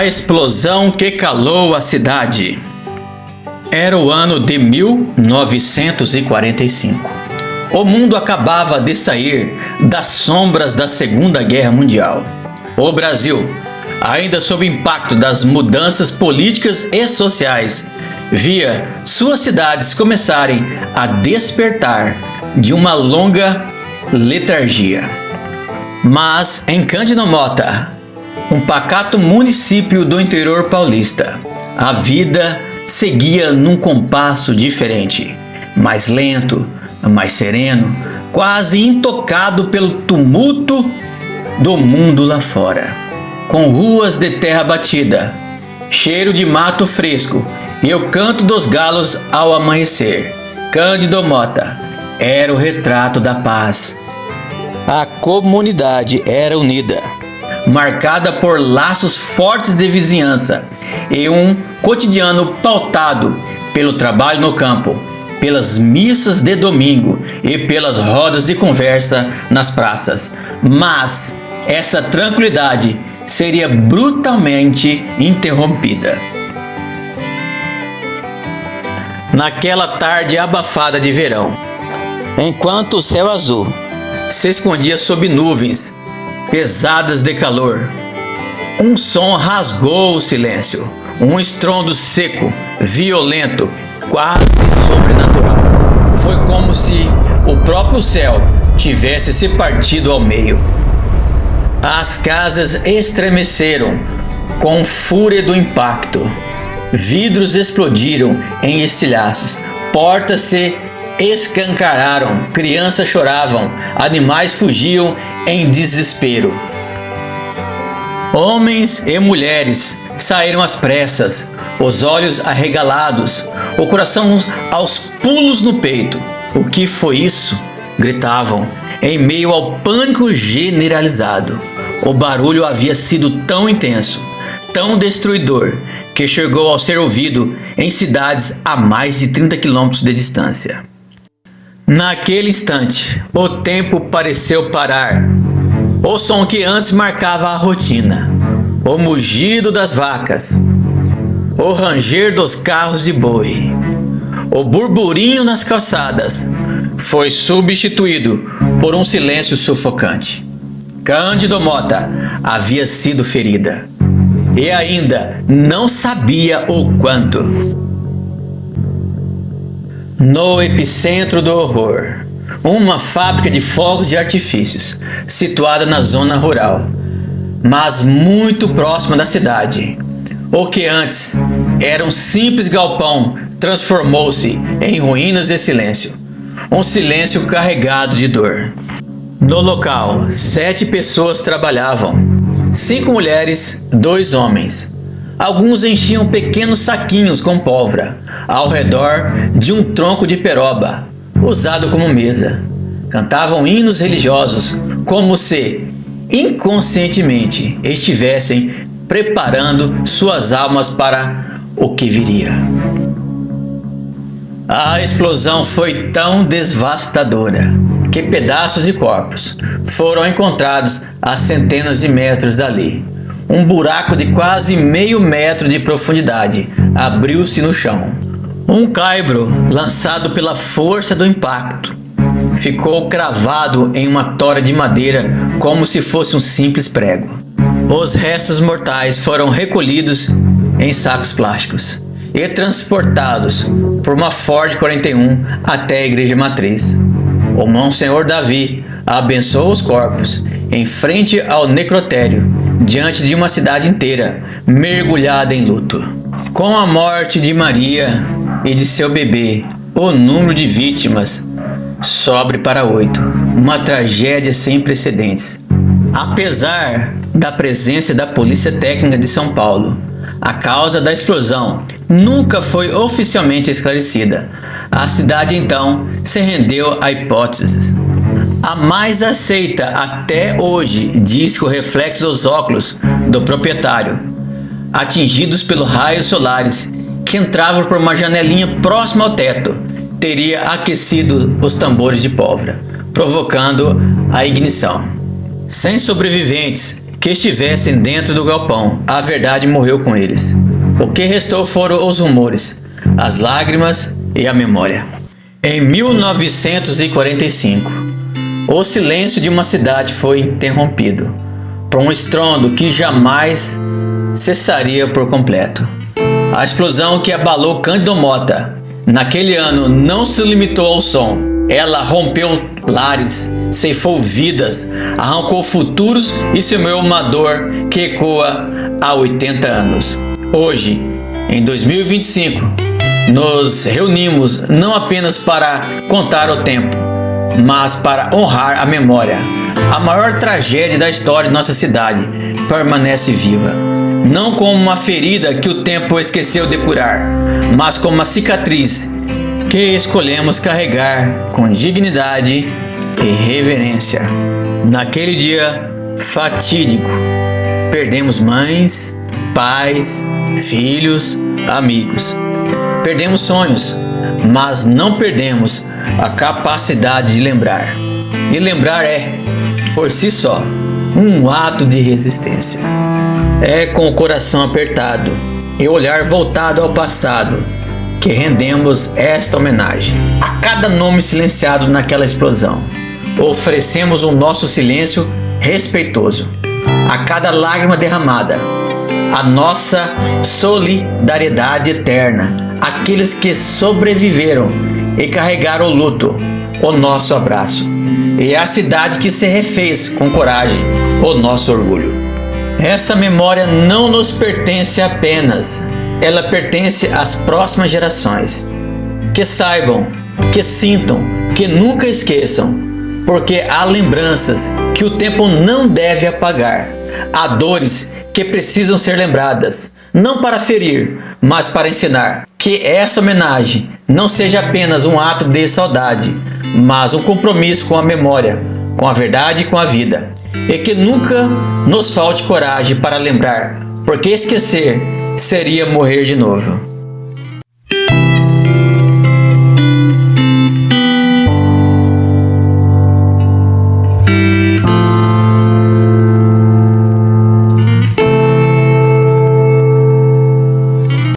A explosão que calou a cidade. Era o ano de 1945. O mundo acabava de sair das sombras da Segunda Guerra Mundial. O Brasil, ainda sob o impacto das mudanças políticas e sociais, via suas cidades começarem a despertar de uma longa letargia. Mas em Cândido Mota, um pacato município do interior paulista, a vida seguia num compasso diferente, mais lento, mais sereno, quase intocado pelo tumulto do mundo lá fora. Com ruas de terra batida, cheiro de mato fresco e o canto dos galos ao amanhecer, Cândido Mota era o retrato da paz. A comunidade era unida, marcada por laços fortes de vizinhança e um cotidiano pautado pelo trabalho no campo, pelas missas de domingo e pelas rodas de conversa nas praças. Mas essa tranquilidade seria brutalmente interrompida. Naquela tarde abafada de verão, enquanto o céu azul se escondia sob nuvens pesadas de calor, um som rasgou o silêncio, um estrondo seco, violento, quase sobrenatural. Foi como se o próprio céu tivesse se partido ao meio. As casas estremeceram com fúria do impacto. Vidros explodiram em estilhaços, portas se escancararam, crianças choravam, animais fugiam em desespero. Homens e mulheres saíram às pressas, os olhos arregalados, o coração aos pulos no peito. O que foi isso? Gritavam, em meio ao pânico generalizado. O barulho havia sido tão intenso, tão destruidor, que chegou ao ser ouvido em cidades a mais de 30 quilômetros de distância. Naquele instante, o tempo pareceu parar. O som que antes marcava a rotina, o mugido das vacas, o ranger dos carros de boi, o burburinho nas calçadas, foi substituído por um silêncio sufocante. Cândido Mota havia sido ferida e ainda não sabia o quanto. No epicentro do horror, uma fábrica de fogos de artifícios, situada na zona rural, mas muito próxima da cidade. O que antes era um simples galpão transformou-se em ruínas de silêncio, um silêncio carregado de dor. No local, 7 pessoas trabalhavam, 5 mulheres, 2 homens. Alguns enchiam pequenos saquinhos com pólvora ao redor de um tronco de peroba, usado como mesa. Cantavam hinos religiosos, como se, inconscientemente, estivessem preparando suas almas para o que viria. A explosão foi tão devastadora que pedaços de corpos foram encontrados a centenas de metros dali. Um buraco de quase meio metro de profundidade abriu-se no chão. Um caibro, lançado pela força do impacto, ficou cravado em uma tora de madeira como se fosse um simples prego. Os restos mortais foram recolhidos em sacos plásticos e transportados por uma Ford 41 até a igreja matriz. O Monsenhor Davi abençoou os corpos em frente ao necrotério, diante de uma cidade inteira mergulhada em luto. Com a morte de Maria e de seu bebê, o número de vítimas sobe para 8, uma tragédia sem precedentes. Apesar da presença da Polícia Técnica de São Paulo, a causa da explosão nunca foi oficialmente esclarecida. A cidade então se rendeu a hipóteses. A mais aceita até hoje diz que o reflexo dos óculos do proprietário, atingidos pelos raios solares que entravam por uma janelinha próxima ao teto, teria aquecido os tambores de pólvora, provocando a ignição. Sem sobreviventes que estivessem dentro do galpão. A verdade morreu com eles. O que restou foram os rumores, as lágrimas e a memória. Em 1945, o silêncio de uma cidade foi interrompido por um estrondo que jamais cessaria por completo. A explosão que abalou Cândido Mota naquele ano não se limitou ao som. Ela rompeu lares, ceifou vidas, arrancou futuros e semeou uma dor que ecoa há 80 anos. Hoje, em 2025, nos reunimos não apenas para contar o tempo, mas para honrar a memória. A maior tragédia da história de nossa cidade permanece viva, não como uma ferida que o tempo esqueceu de curar, mas como uma cicatriz que escolhemos carregar com dignidade e reverência. Naquele dia fatídico, perdemos mães, pais, filhos, amigos. Perdemos sonhos, mas não perdemos a capacidade de lembrar. E lembrar é, por si só, um ato de resistência. É com o coração apertado e o olhar voltado ao passado que rendemos esta homenagem. A cada nome silenciado naquela explosão, oferecemos o nosso silêncio respeitoso. A cada lágrima derramada, a nossa solidariedade eterna. Aqueles que sobreviveram e carregaram o luto, o nosso abraço. E a cidade que se refez com coragem, o nosso orgulho. Essa memória não nos pertence apenas, ela pertence às próximas gerações. Que saibam, que sintam, que nunca esqueçam, porque há lembranças que o tempo não deve apagar. Há dores que precisam ser lembradas, não para ferir, mas para ensinar. Que essa homenagem não seja apenas um ato de saudade, mas um compromisso com a memória, com a verdade e com a vida. E que nunca nos falte coragem para lembrar, porque esquecer seria morrer de novo.